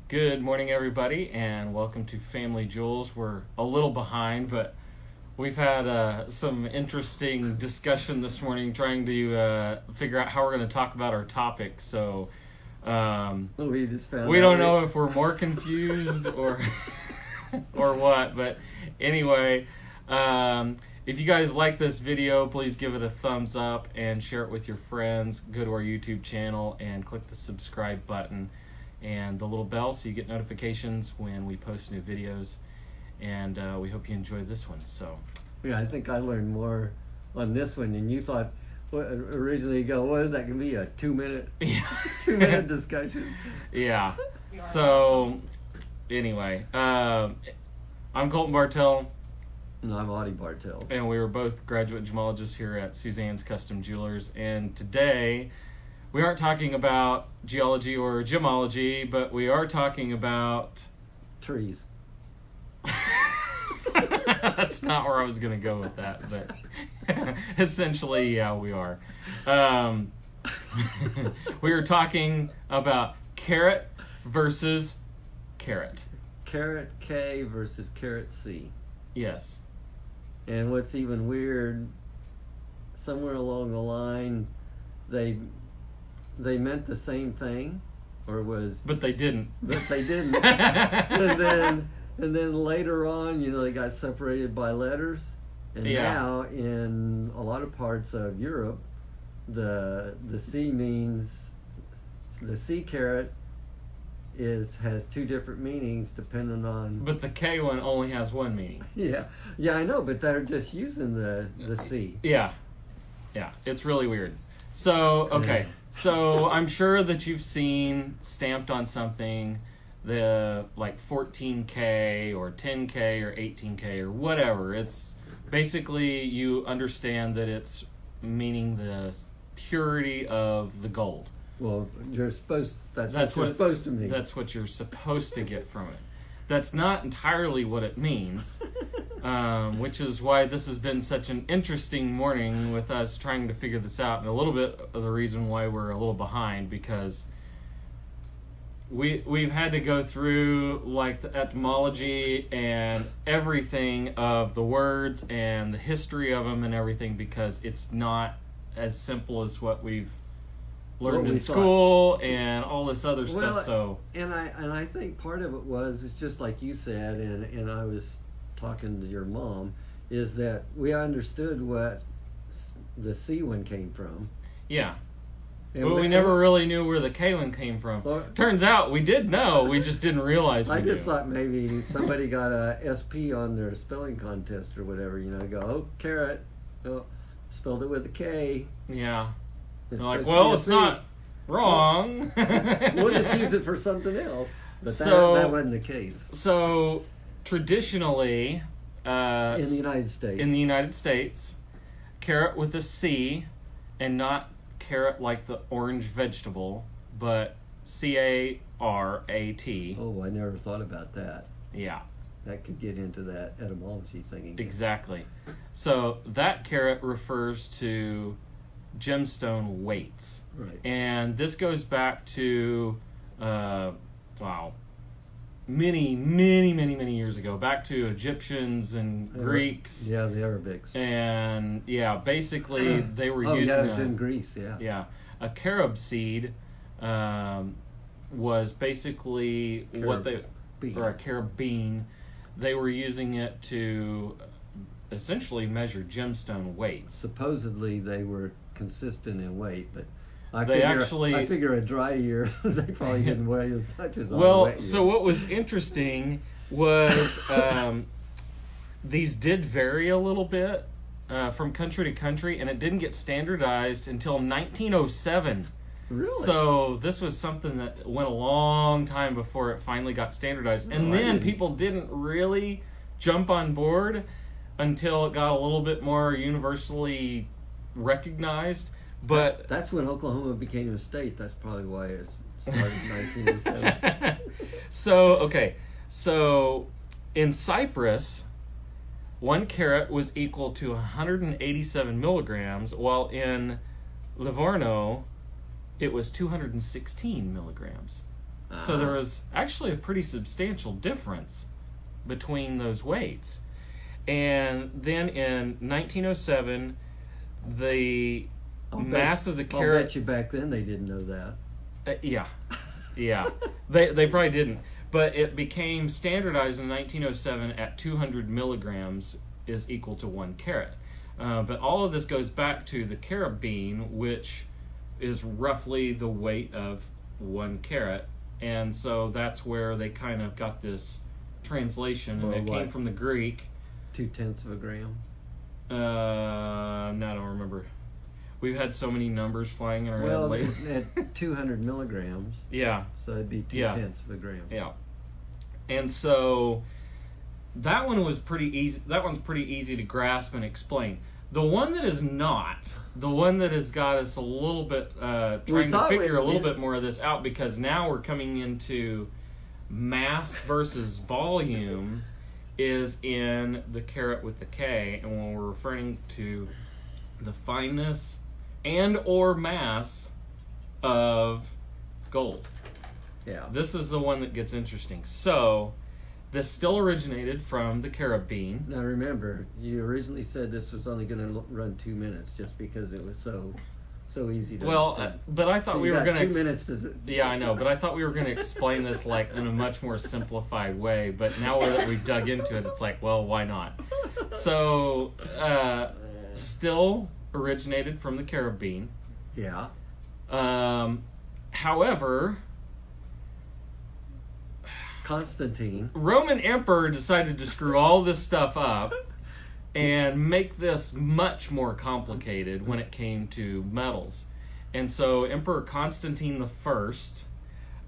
Good morning, everybody, and welcome to Family Jewels. We're a little behind, but we've had some interesting discussion this morning trying to figure out how we're going to talk about our topic. So We just found we out don't know if we're more confused or or what. But anyway, if you guys like this video, please give it a thumbs up and share it with your friends. Go to our YouTube channel and click the subscribe button and the little bell so you get notifications when we post new videos. And we hope you enjoy this one. So Yeah, I think I learned more on this one than you thought. Originally, you go, what is that going to be? A 2-minute, yeah. 2-minute discussion? Yeah. So anyway, I'm Colton Bartell, And I'm Audie Bartell. and we were both graduate gemologists here at Suzanne's Custom Jewelers. And today, we aren't talking about geology or gemology, but we are talking about... Trees. That's not where I was going to go with that, but essentially, yeah, we are. We are talking about carat versus carat. Carat K versus Carat C. Yes. And what's even weird, somewhere along the line, they meant the same thing, or was... But they didn't. But they didn't. And then later on, they got separated by letters. And Yeah. now in a lot of parts of Europe, the C means, the C carat has two different meanings depending on... But the K one only has one meaning. Yeah, I know, but they're just using the C. Yeah. It's really weird. So, okay. So I'm sure that you've seen stamped on something the like 14K or 10K or 18K or whatever. It's basically, you understand that it's meaning the purity of the gold. Well, that's what you're what's- supposed to mean. That's what you're supposed to get from it. That's not entirely what it means, which is why this has been such an interesting morning with us trying to figure this out, and a little bit of the reason why we're a little behind, because we've had to go through like the etymology and everything of the words and the history of them and everything, because it's not as simple as what we've learned in school and all this other stuff. So and I think part of it was, it's just like you said, and I was talking to your mom, is that we understood what the C one came from. yeah. And But we never really knew where the K one came from. Well, Turns out we did know, we just didn't realize we I just knew. thought maybe somebody got a SP on their spelling contest or whatever, go, oh, carrot, oh, spelled it with a K. Yeah. It's They're like, supposed to well, be a it's C. not wrong. We'll just use it for something else. But So- that wasn't the case. So, traditionally, In the United States. in the United States, carrot with a C, and not carrot like the orange vegetable, but Carat. Oh, I never thought about that. Yeah, That could get into that etymology thing again. exactly. So that carat refers to gemstone weights. Right. And this goes back to, many years ago, back to Egyptians and Greeks. Yeah, the Arabics. And yeah, basically they were Oh, using yeah, it's in Greece, yeah. yeah, a carob seed was basically Bean. or a carob bean. They were using it to essentially measure gemstone weights. Supposedly they were consistent in weight, but I They figure a dry year they probably didn't weigh as much as on a Well, wet year. so what was interesting was these did vary a little bit from country to country, and it didn't get standardized until 1907. Really? So this was something that went a long time before it finally got standardized. And Oh, I then didn't- people didn't really jump on board until it got a little bit more universally recognized. But That's when Oklahoma became a state. That's probably why it started in 1907. So in Cyprus, 1 carat was equal to 187 milligrams, while in Livorno, it was 216 milligrams. So there was actually a pretty substantial difference between those weights. And then in 1907, the mass of the carat... I'll bet you back then they didn't know that. Yeah. They probably didn't. But it became standardized in 1907 at 200 milligrams is equal to 1 carat. But all of this goes back to the carat bean, which is roughly the weight of 1 carat. And so that's where they kind of got this translation, and it came from the Greek. 0.2 of a gram? No, I don't remember. We've had so many numbers flying in our head lately. At 200 milligrams. Yeah. So it'd be 0.2 of a gram. Yeah. And so that one was pretty easy. That one's pretty easy to grasp and explain. The one that is not, the one that has got us a little bit trying to figure a little bit more of this out, because now we're coming into mass versus volume, is in the carat with the K, and when we're referring to the fineness and or mass of gold. Yeah. This is the one that gets interesting. So this still originated from the carat bean. Now remember, you originally said this was only going to run 2 minutes just because it was so easy to understand. But I thought we were going to 2 minutes to... Yeah, I know, but I thought we were going to explain this like in a much more simplified way, but now that we've dug into it, it's like, well, why not? So still originated from the carat bean. Yeah. However, Constantine, Roman emperor, decided to screw all this stuff up and make this much more complicated when it came to metals. And so Emperor Constantine the First,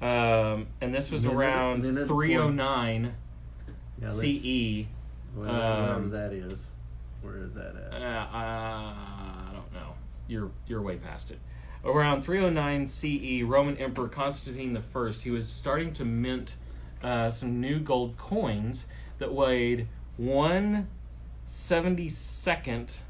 and this was around 309 CE. Whatever that is. Where is that at? I don't know. You're way past it. Around 309 CE, Roman Emperor Constantine the First, he was starting to mint some new gold coins that weighed 1/72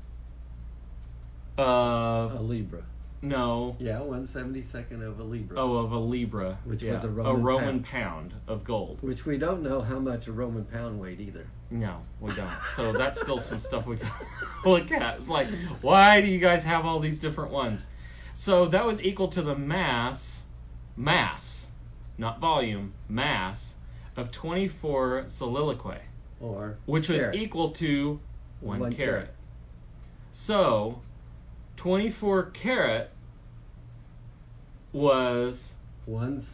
of a libra. No. Yeah, 1/72 of a libra. Oh, of a libra, which was a Roman pound of gold. Which we don't know how much a Roman pound weighed either. No, we don't. So that's still some stuff we can look at. It's like, why do you guys have all these different ones? So that was equal to the mass, not volume, mass of 24 soliloquy, which was equal to 1 carat. So 24 carat was was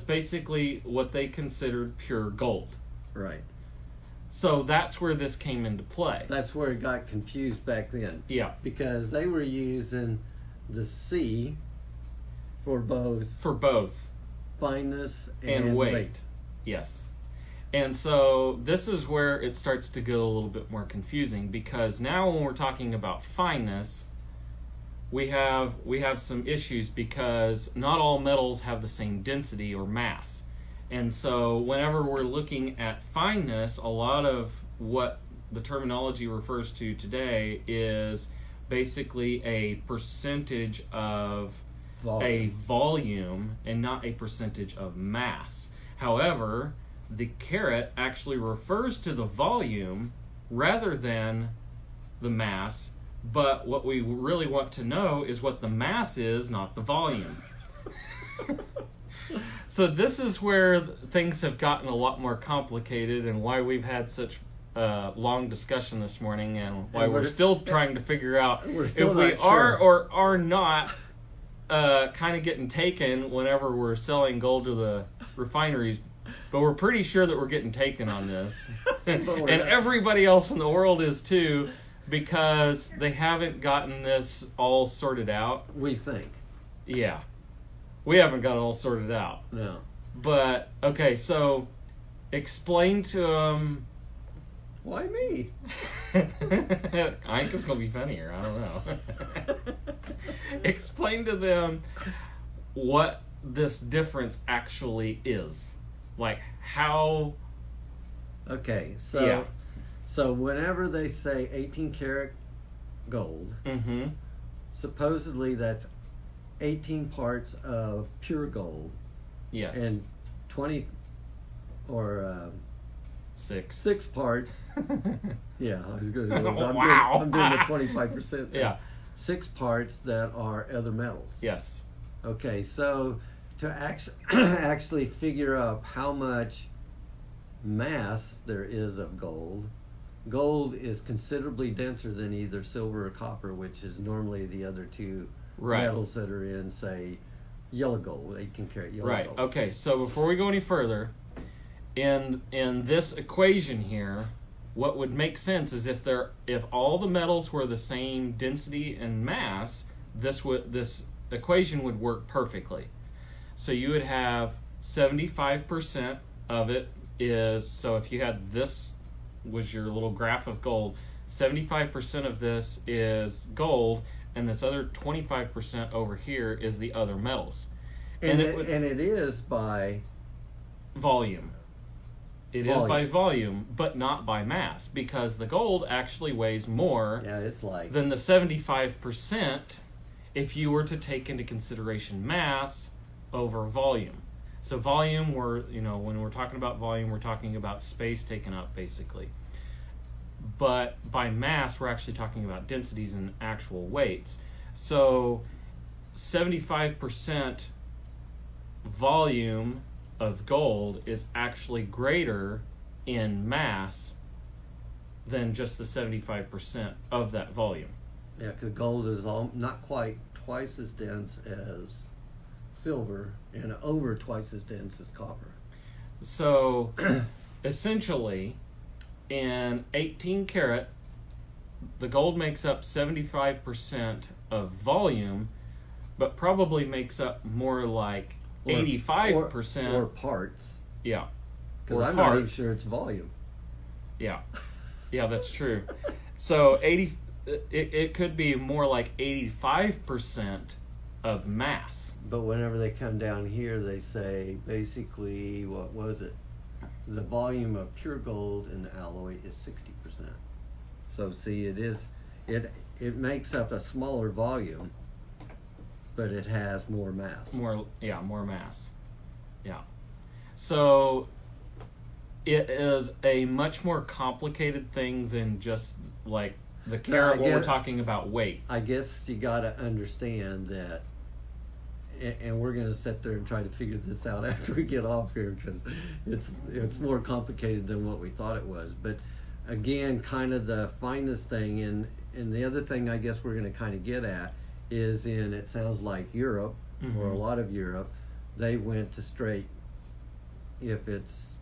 basically what they considered pure gold. Right. So that's where this came into play. That's where it got confused back then. Yeah. Because they were using the C for both fineness and weight. Yes. And so this is where it starts to get a little bit more confusing, because now when we're talking about fineness, we have some issues, because not all metals have the same density or mass. And so whenever we're looking at fineness, a lot of what the terminology refers to today is basically a percentage of a volume and not a percentage of mass. However, the carat actually refers to the volume rather than the mass, but what we really want to know is what the mass is, not the volume. So this is where things have gotten a lot more complicated, and why we've had such long discussion this morning, and why we're still trying to figure out if we are or are not kind of getting taken whenever we're selling gold to the refineries. But we're pretty sure that we're getting taken on this. And everybody else in the world is too, because they haven't gotten this all sorted out. We think. Yeah. We haven't got it all sorted out. No. But, okay, so explain to them... Why me? I think it's going to be funnier. I don't know. Explain to them what this difference actually is. Like, how... Okay, so whenever they say 18 karat gold, supposedly that's 18 parts of pure gold Yes. and 20 or 6. 6 parts. Yeah, I was going to go. Wow. I'm doing the 25%. Yeah. 6 parts that are other metals. Yes. Okay, so to actually figure out how much mass there is of gold, gold is considerably denser than either silver or copper, which is normally the other two Right. metals that are in, say, yellow gold. 18 karat yellow Right. gold. Okay. So before we go any further, in this equation here, what would make sense is if all the metals were the same density and mass, this equation would work perfectly. So you would have 75% of it is, so if you had this was your little graph of gold, 75% of this is gold, and this other 25% over here is the other metals. And it is by volume. It is by volume, but not by mass, because the gold actually weighs more than the 75% if you were to take into consideration mass over volume. So volume, when we're talking about volume, we're talking about space taken up, basically. But by mass, we're actually talking about densities and actual weights. So 75% volume of gold is actually greater in mass than just the 75% of that volume. Yeah, because gold is not quite twice as dense as silver and over twice as dense as copper. So essentially, in 18 karat, the gold makes up 75% of volume, but probably makes up more like 85% or parts. Yeah. Because I'm not even sure it's volume. Yeah. Yeah, that's true. So it could be more like 85% of mass. But whenever they come down here, they say basically, what was it? The volume of pure gold in the alloy is 60%. So see, it makes up a smaller volume, but it has more mass. More mass. Yeah. So it is a much more complicated thing than just like the carat, what we're talking about weight. I guess you got to understand that, and we're going to sit there and try to figure this out after we get off here, because it's more complicated than what we thought it was. But again, kind of the finest thing, and the other thing I guess we're going to kind of get at is it sounds like Europe, or a lot of Europe, they went to straight, if it's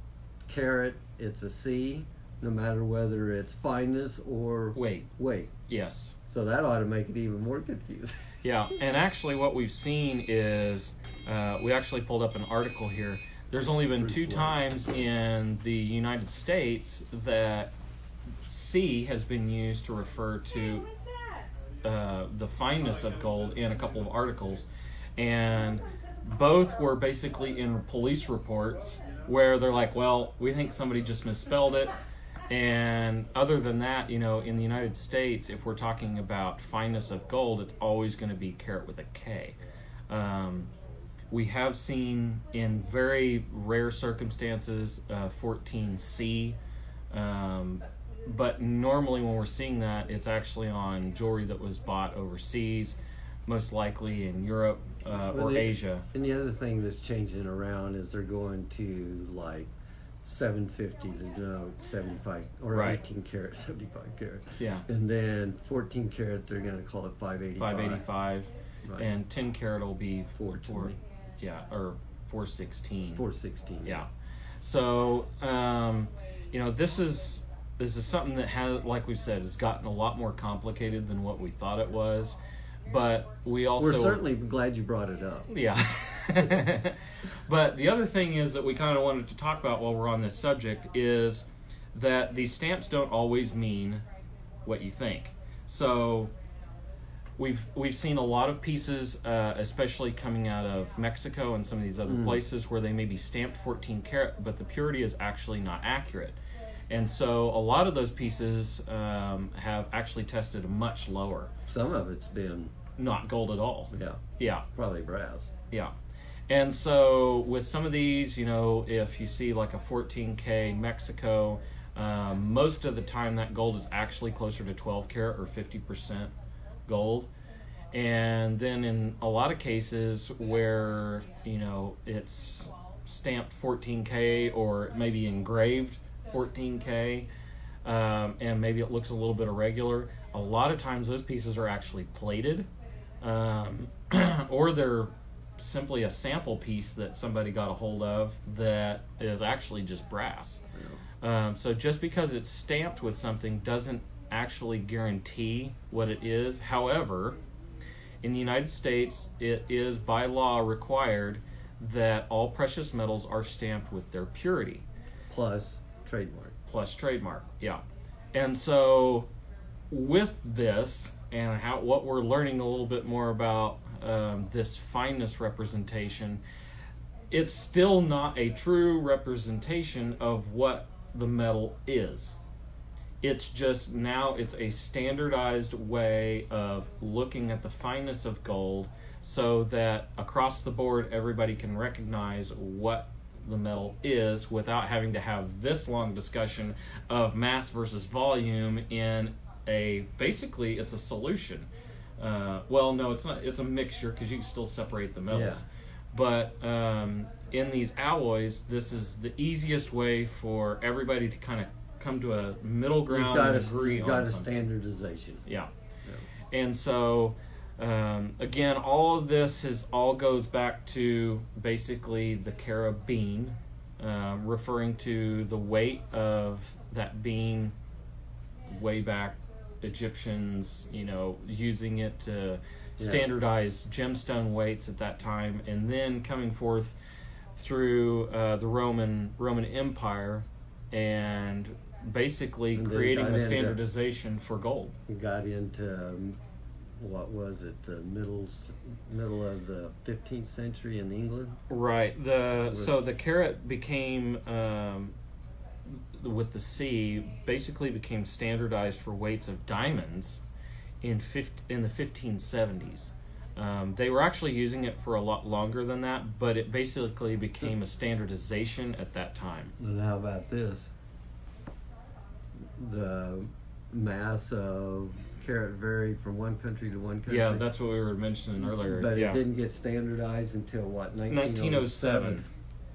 carat, it's a C, no matter whether it's fineness or weight. Yes. So that ought to make it even more confusing. Yeah, and actually what we've seen is, we actually pulled up an article here. There's only been 2 times in the United States that C has been used to refer to the fineness of gold in a couple of articles. And both were basically in police reports where they're like, well, we think somebody just misspelled it. And other than that, in the United States, if we're talking about fineness of gold, it's always going to be carat with a K. We have seen in very rare circumstances 14C, but normally when we're seeing that, it's actually on jewelry that was bought overseas, most likely in Europe or Asia. And the other thing that's changing around is they're going to like 750 to 75 or right. 18 karat, 75 karat. Yeah. And then 14 karat, they're going to call it 585. 585. Right. And 10 karat will be 420. Or 416. 416. Yeah. So, this is something that has, like we said, has gotten a lot more complicated than what we thought it was. But we're certainly glad you brought it up. Yeah. But the other thing is that we kind of wanted to talk about while we're on this subject is that these stamps don't always mean what you think. So we've seen a lot of pieces, especially coming out of Mexico and some of these other places, where they may be stamped 14 karat, but the purity is actually not accurate. And so a lot of those pieces have actually tested much lower. Some of it's been not gold at all. Yeah. Yeah. Probably brass. Yeah. And so with some of these, you know, if you see like a 14K Mexico, most of the time that gold is actually closer to 12 karat or 50% gold. And then in a lot of cases where, you know, it's stamped 14K or maybe engraved 14K, and maybe it looks a little bit irregular, a lot of times those pieces are actually plated, or they're simply a sample piece that somebody got a hold of that is actually just brass. So just because it's stamped with something doesn't actually guarantee what it is. However, in the United States, it is by law required that all precious metals are stamped with their purity. Plus trademark. Plus trademark, yeah. And so with this and what we're learning a little bit more about this fineness representation, it's still not a true representation of what the metal is. It's just now it's a standardized way of looking at the fineness of gold so that across the board everybody can recognize what the metal is without having to have this long discussion of mass versus volume in basically it's a solution. Well, no, it's not. It's a mixture because you can still separate the metals. Yeah. But in these alloys, this is the easiest way for everybody to kind of come to a middle ground and agree on something. You've got a standardization. Yeah. And so, again, all of this all goes back to basically the carat bean, referring to the weight of that bean way back. Egyptians, you know, using it to standardize gemstone weights at that time, and then coming forth through the Roman Empire and basically creating the standardization for gold. It got into what was it, the middle of the 15th century in England? Right. So the carat became with the C basically became standardized for weights of diamonds in the 1570s. They were actually using it for a lot longer than that, but it basically became a standardization at that time. And how about this? The mass of carat varied from one country to one country. Yeah, that's what we were mentioning earlier. But it didn't get standardized until what, 1907.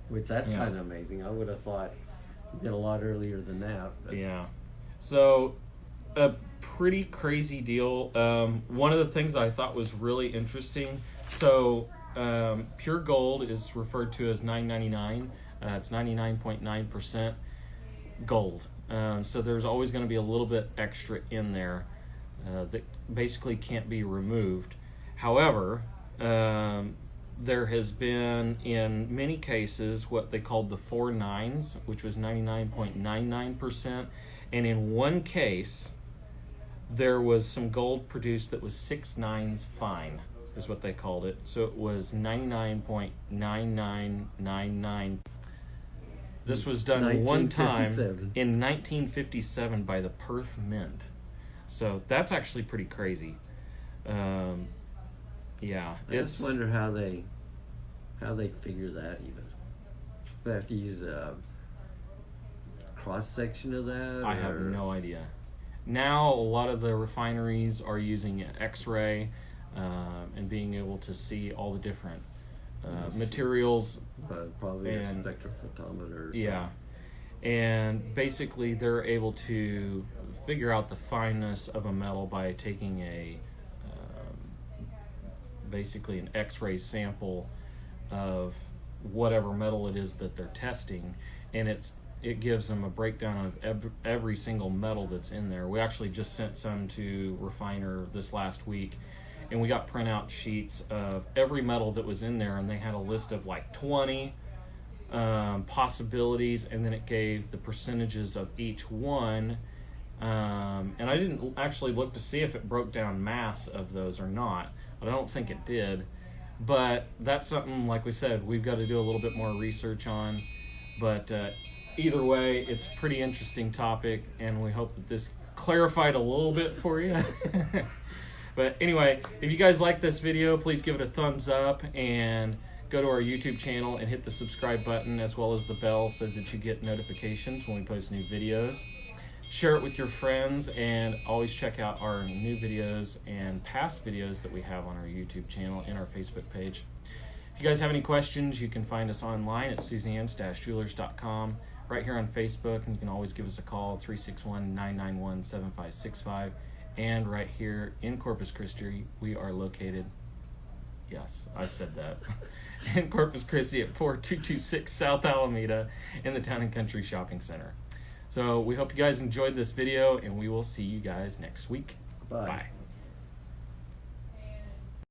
Which that's kind of amazing. I would have thought it'd been a lot earlier than that. But. Yeah. So a pretty crazy deal. One of the things I thought was really interesting. So pure gold is referred to as 999. It's 99.9% gold. So there's always going to be a little bit extra in there that basically can't be removed. However, there has been in many cases what they called the 4 nines, which was 99.99%, and in one case there was some gold produced that was 6 nines fine, is what they called it. So it was 99.9999. This was done one time in 1957 by the Perth Mint. So that's actually pretty crazy. Yeah, I just wonder how they figure that even. They have to use a cross section of that. I have no idea. Now a lot of the refineries are using X-ray and being able to see all the different materials. Probably a spectrophotometer or something. Yeah. And basically they're able to figure out the fineness of a metal by taking basically an X-ray sample of whatever metal it is that they're testing, and it gives them a breakdown of every single metal that's in there. We actually just sent some to Refiner this last week, and we got printout sheets of every metal that was in there, and they had a list of like 20 possibilities, and then it gave the percentages of each one. And I didn't actually look to see if it broke down mass of those or not. I don't think it did. But that's something, like we said, we've got to do a little bit more research on. But either way, it's a pretty interesting topic, and we hope that this clarified a little bit for you. But anyway, if you guys like this video, please give it a thumbs up and go to our YouTube channel and hit the subscribe button as well as the bell so that you get notifications when we post new videos. Share it with your friends, and always check out our new videos and past videos that we have on our YouTube channel and our Facebook page. If you guys have any questions, you can find us online at suzanne's-jewelers.com, right here on Facebook, and you can always give us a call, 361-991-7565, and right here in Corpus Christi, we are located, yes, I said that, in Corpus Christi at 4226 South Alameda in the Town and Country Shopping Center. So we hope you guys enjoyed this video, and we will see you guys next week. Bye. Bye.